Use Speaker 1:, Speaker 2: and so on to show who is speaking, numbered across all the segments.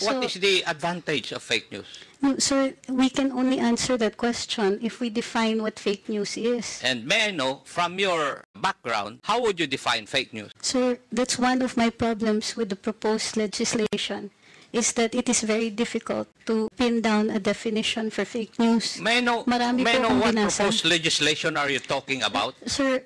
Speaker 1: What is the advantage of fake news?
Speaker 2: No, sir, we can only answer that question if we define what fake news is.
Speaker 1: And may I know, from your background, how would you define fake news?
Speaker 2: Sir, that's one of my problems with the proposed legislation, is that it is very difficult to pin down a definition for fake news.
Speaker 1: May I know,
Speaker 2: Marami
Speaker 1: may I
Speaker 2: po
Speaker 1: know
Speaker 2: akong
Speaker 1: what
Speaker 2: binasa.
Speaker 1: proposed legislation are you talking about?
Speaker 2: Sir,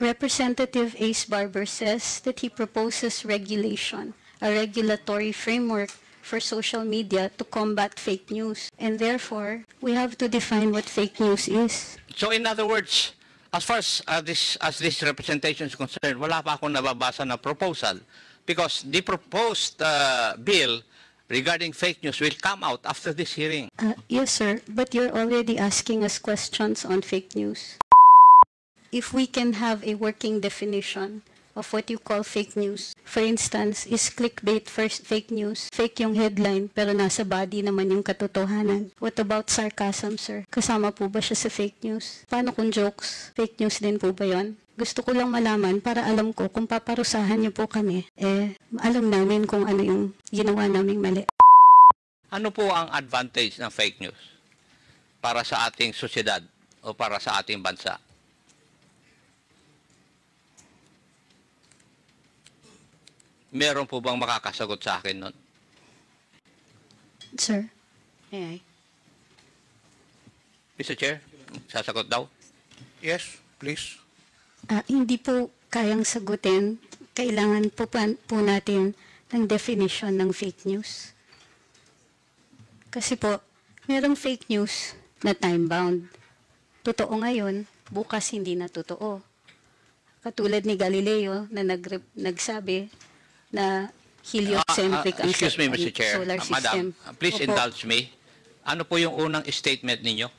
Speaker 2: Representative Ace Barber says that he proposes regulation, a regulatory framework for social media to combat fake news. And therefore, we have to define what fake news is.
Speaker 1: So in other words, as far as this representation is concerned, wala pa akong nababasa na proposal because the proposed bill regarding fake news will come out after this hearing.
Speaker 2: Yes, sir, but you're already asking us questions on fake news. If we can have a working definition of what you call fake news. For instance, is clickbait first fake news? Fake yung headline pero nasa body naman yung katotohanan. What about sarcasm, sir? Kasama po ba siya sa fake news? Paano kung jokes? Fake news din po ba yun? Gusto ko lang malaman para alam ko kung paparusahan niyo po kami, alam namin kung ano yung ginawa naming mali.
Speaker 1: Ano po ang advantage ng fake news para sa ating sosyedad o para sa ating bansa? Meron po bang makakasagot sa akin nun?
Speaker 2: Sir, may I?
Speaker 1: Mr. Chair, sasagot daw?
Speaker 3: Yes, please.
Speaker 2: Hindi po kayang sagutin. Kailangan po natin ng definition ng fake news. Kasi po, merong fake news na time-bound. Totoo ngayon, bukas hindi na totoo. Katulad ni Galileo na nagsabi na heliocentric ang
Speaker 1: excuse me, Mr. Chair.
Speaker 2: solar system.
Speaker 1: Madam, please
Speaker 2: Opo.
Speaker 1: indulge me. Ano po yung unang statement ninyo?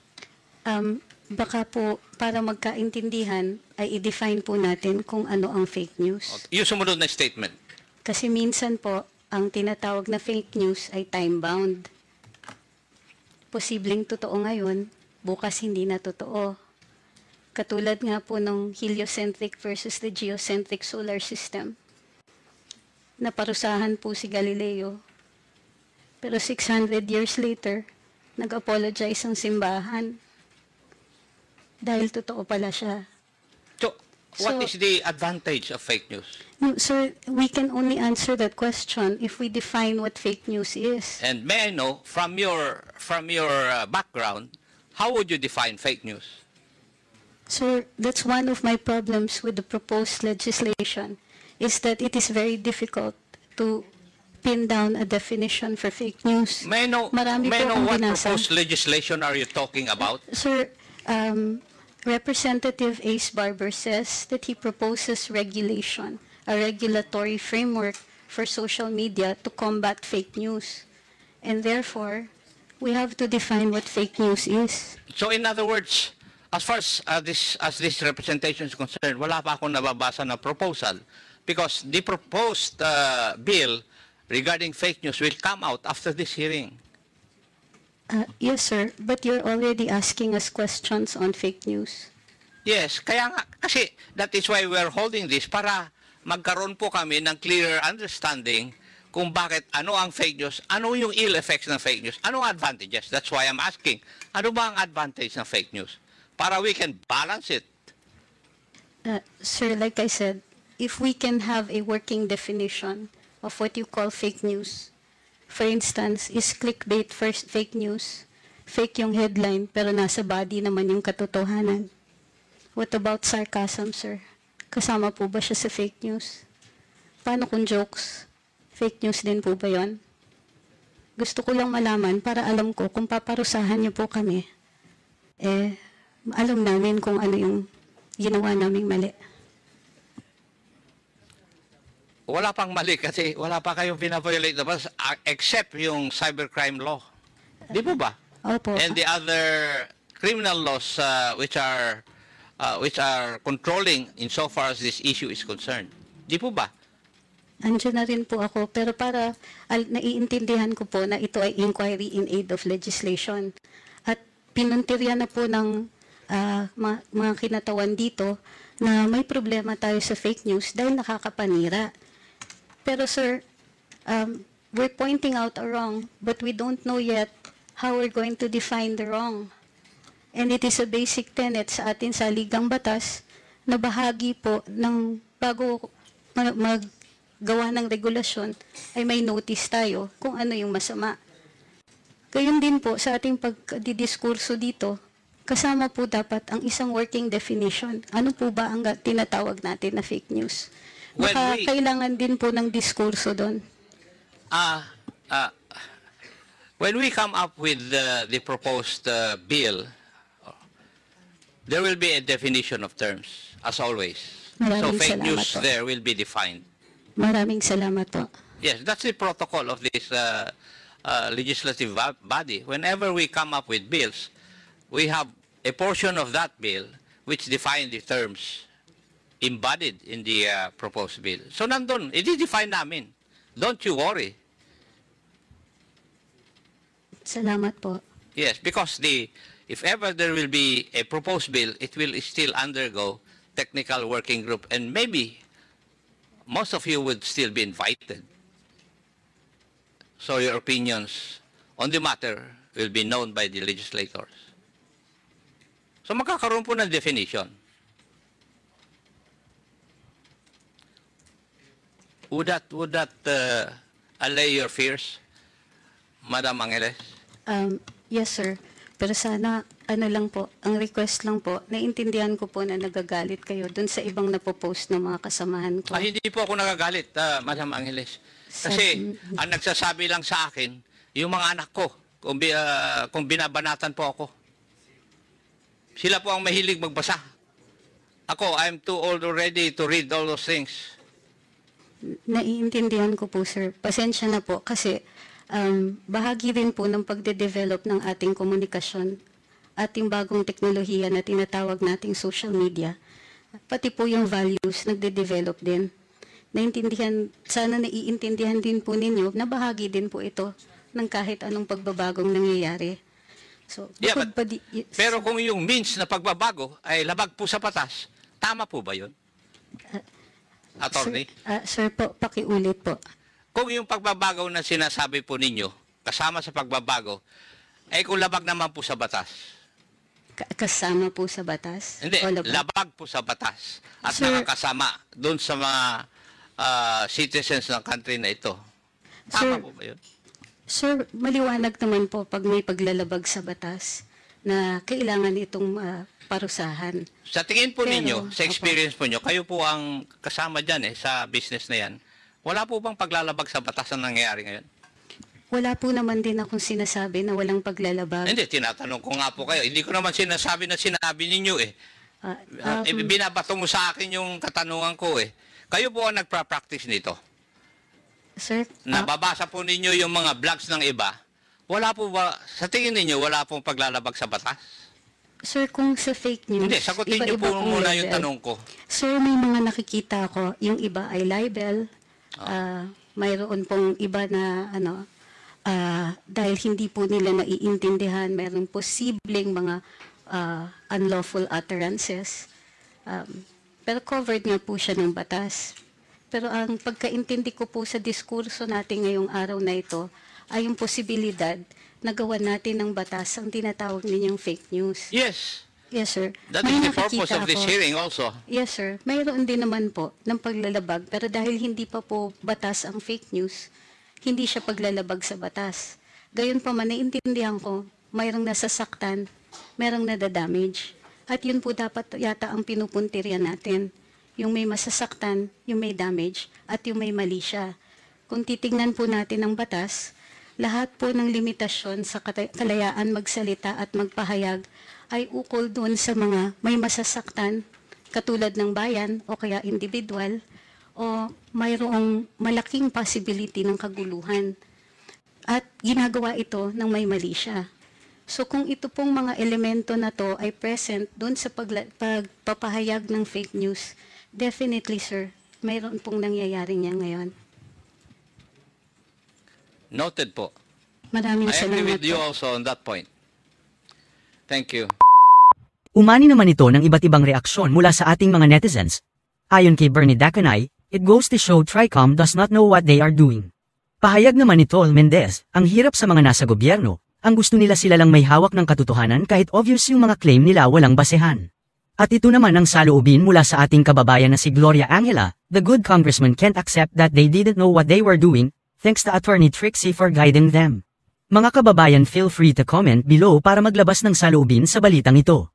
Speaker 2: Baka po, para magkaintindihan, ay i-define po natin kung ano ang fake news.
Speaker 1: Yung sumunod na statement.
Speaker 2: Kasi minsan po, ang tinatawag na fake news ay time-bound. Posibleng totoo ngayon, bukas hindi na totoo. Katulad nga po ng heliocentric versus the geocentric solar system. Naparusahan po si Galileo. Pero 600 years later, nag-apologize ang simbahan. Dahil totoo pala siya.
Speaker 1: So, what
Speaker 2: So-
Speaker 1: is the advantage of fake news?
Speaker 2: No, sir, we can only answer that question if we define what fake news is.
Speaker 1: And may I know, from your background, how would you define fake news?
Speaker 2: Sir, that's one of my problems with the proposed legislation, is that it is very difficult to pin down a definition for fake news.
Speaker 1: May I know,
Speaker 2: Marami
Speaker 1: may I
Speaker 2: po
Speaker 1: know
Speaker 2: akong
Speaker 1: what
Speaker 2: binasa.
Speaker 1: proposed legislation are you talking about?
Speaker 2: Sir, Representative Ace Barber says that he proposes regulation, a regulatory framework for social media to combat fake news. And therefore, we have to define what fake news is.
Speaker 1: So in other words, as far as this representation is concerned, wala pa akong nababasa na proposal because the proposed bill regarding fake news will come out after this hearing.
Speaker 2: Yes, sir, but you're already asking us questions on fake news.
Speaker 1: Yes, kaya nga, kasi that is why we're holding this para magkaroon po kami ng clearer understanding kung bakit, ano ang fake news, ano yung ill effects ng fake news, ano ang advantages. That's why I'm asking, ano ba ang advantage ng fake news? Para we can balance it.
Speaker 2: Sir, like I said, if we can have a working definition of what you call fake news, for instance, is clickbait first fake news? Fake yung headline pero nasa body naman yung katotohanan. What about sarcasm, sir? Kasama po ba siya sa fake news? Paano kung jokes? Fake news din po ba yun? Gusto ko lang malaman para alam ko kung paparusahan niyo po kami, alam namin kung ano yung ginawa naming mali.
Speaker 1: Wala pang mali kasi wala pa kayong binaviolate na except yung cybercrime law. Di po ba?
Speaker 2: Opo.
Speaker 1: And the other criminal laws which are controlling insofar as this issue is concerned. Di po ba?
Speaker 2: Andiyan na rin po ako, pero para naiintindihan ko po na ito ay inquiry in aid of legislation. At pinuntirya na po ng mga kinatawan dito na may problema tayo sa fake news dahil nakakapanira. Pero sir, we're pointing out a wrong, but we don't know yet how we're going to define the wrong. And it is a basic tenet sa atin sa Ligang Batas na bahagi po ng bago maggawa ng regulasyon ay may notice tayo kung ano yung masama. Gayon din po sa ating pagdidiskurso dito, kasama po dapat ang isang working definition. Ano po ba ang tinatawag natin na fake news? Baka kailangan din po ng diskurso doon.
Speaker 1: When we come up with the proposed bill, there will be a definition of terms, as always. So
Speaker 2: Maraming
Speaker 1: fake
Speaker 2: salamat
Speaker 1: news
Speaker 2: po.
Speaker 1: there will be defined.
Speaker 2: Maraming salamat po.
Speaker 1: Yes, that's the protocol of this legislative body. Whenever we come up with bills, we have a portion of that bill which define the terms embodied in the proposed bill. So nandun, i-define namin. Don't you worry.
Speaker 2: Salamat po.
Speaker 1: Yes, because if ever there will be a proposed bill, it will still undergo technical working group, and maybe most of you would still be invited. So your opinions on the matter will be known by the legislators. So magkakaroon po ng definition. Would that allay your fears, Madam Angeles?
Speaker 2: Yes, sir. Pero sana, ano lang po, ang request lang po, naintindihan ko po na nagagalit kayo dun sa ibang napopost ng mga kasamahan ko.
Speaker 1: Hindi po ako nagagalit, Madam Angeles. Kasi ang nagsasabi lang sa akin, yung mga anak ko, kung binabanatan po ako. Sila po ang mahilig magbasa. Ako, I'm too old already to read all those things.
Speaker 2: Naiintindihan ko po, sir. Pasensya na po kasi bahagi rin po ng pagde-develop ng ating komunikasyon, ating bagong teknolohiya na tinatawag nating social media, pati po yung values nagde-develop din. Sana naiintindihan din po ninyo na bahagi din po ito ng kahit anong pagbabagong nangyayari. So,
Speaker 1: Yeah, pero kung yung means na pagbabago ay labag po sa batas, tama po ba yun? Attorney?
Speaker 2: Sir po, pakiulit po.
Speaker 1: Kung yung pagbabago na sinasabi po ninyo, kasama sa pagbabago, ay kung labag naman po sa batas.
Speaker 2: Kasama po sa batas?
Speaker 1: Hindi,
Speaker 2: O labag?
Speaker 1: labag po sa batas. At
Speaker 2: Sir,
Speaker 1: nakakasama doon sa mga citizens ng country na ito. Tama
Speaker 2: Sir,
Speaker 1: po ba yun?
Speaker 2: Sir, maliwanag naman po pag may paglalabag sa batas na kailangan itong parusahan.
Speaker 1: Sa tingin po
Speaker 2: Pero,
Speaker 1: ninyo, sa experience po nyo, kayo po ang kasama dyan sa business na yan, wala po bang paglalabag sa batas na nangyayari ngayon?
Speaker 2: Wala po naman din akong sinasabi na walang paglalabag.
Speaker 1: Hindi, tinatanong ko nga po kayo. Hindi ko naman sinasabi na sinabi ninyo eh. Binabato mo sa akin yung katanungan ko eh. Kayo po ang nagpa-practice nito.
Speaker 2: Sir,
Speaker 1: Nababasa po ninyo yung mga blogs ng iba. Wala po ba, sa tingin ninyo, wala pong paglalabag sa batas?
Speaker 2: sir, kung sa fake news,
Speaker 1: Hindi, sagutin niyo po
Speaker 2: iba-iba pong
Speaker 1: muna
Speaker 2: level.
Speaker 1: yung tanong ko.
Speaker 2: Sir, may mga nakikita ko, yung iba ay libel, mayroon pong iba na dahil hindi po nila naiintindihan, mayroon posibleng mga unlawful utterances. Pero covered nga po siya ng batas. Pero ang pagkaintindi ko po sa diskurso natin ngayong araw na ito ay yung posibilidad na gawan natin ng batas ang tinatawag ninyong fake news.
Speaker 1: Yes,
Speaker 2: Yes, sir.
Speaker 1: that
Speaker 2: May
Speaker 1: is the purpose
Speaker 2: nakikita
Speaker 1: of this
Speaker 2: ako.
Speaker 1: hearing also.
Speaker 2: Yes, sir. Mayroon din naman po ng paglalabag, pero dahil hindi pa po batas ang fake news, hindi siya paglalabag sa batas. Gayon pa man, naiintindihan ko, mayroong nasasaktan, mayroong nadadamage. At yun po dapat yata ang pinupuntirya natin. Yung may masasaktan, yung may damage, at yung may mali siya. Kung titingnan po natin ang batas, lahat po ng limitasyon sa kalayaan magsalita at magpahayag ay ukol doon sa mga may masasaktan, katulad ng bayan o kaya individual, o mayroong malaking possibility ng kaguluhan. At ginagawa ito ng may mali siya. So kung ito pong mga elemento na to ay present doon sa pagpapahayag ng fake news, definitely, sir, mayroon pong nangyayari niya ngayon.
Speaker 1: Noted po.
Speaker 2: Maraming
Speaker 1: I agree
Speaker 2: salamat
Speaker 1: with you
Speaker 2: po.
Speaker 1: also on that point. Thank you.
Speaker 4: Umani naman ito ng iba't ibang reaksyon mula sa ating mga netizens. Ayon kay Bernie Dacanay, it goes to show Tricom does not know what they are doing. Pahayag naman ni Tol Mendez, ang hirap sa mga nasa gobyerno, ang gusto nila sila lang may hawak ng katotohanan kahit obvious yung mga claim nila walang basehan. At ito naman ang saloobin mula sa ating kababayan na si Gloria Angela, the good congressman can't accept that they didn't know what they were doing, thanks to Attorney Trixie for guiding them. Mga kababayan, feel free to comment below para maglabas ng saloobin sa balitang ito.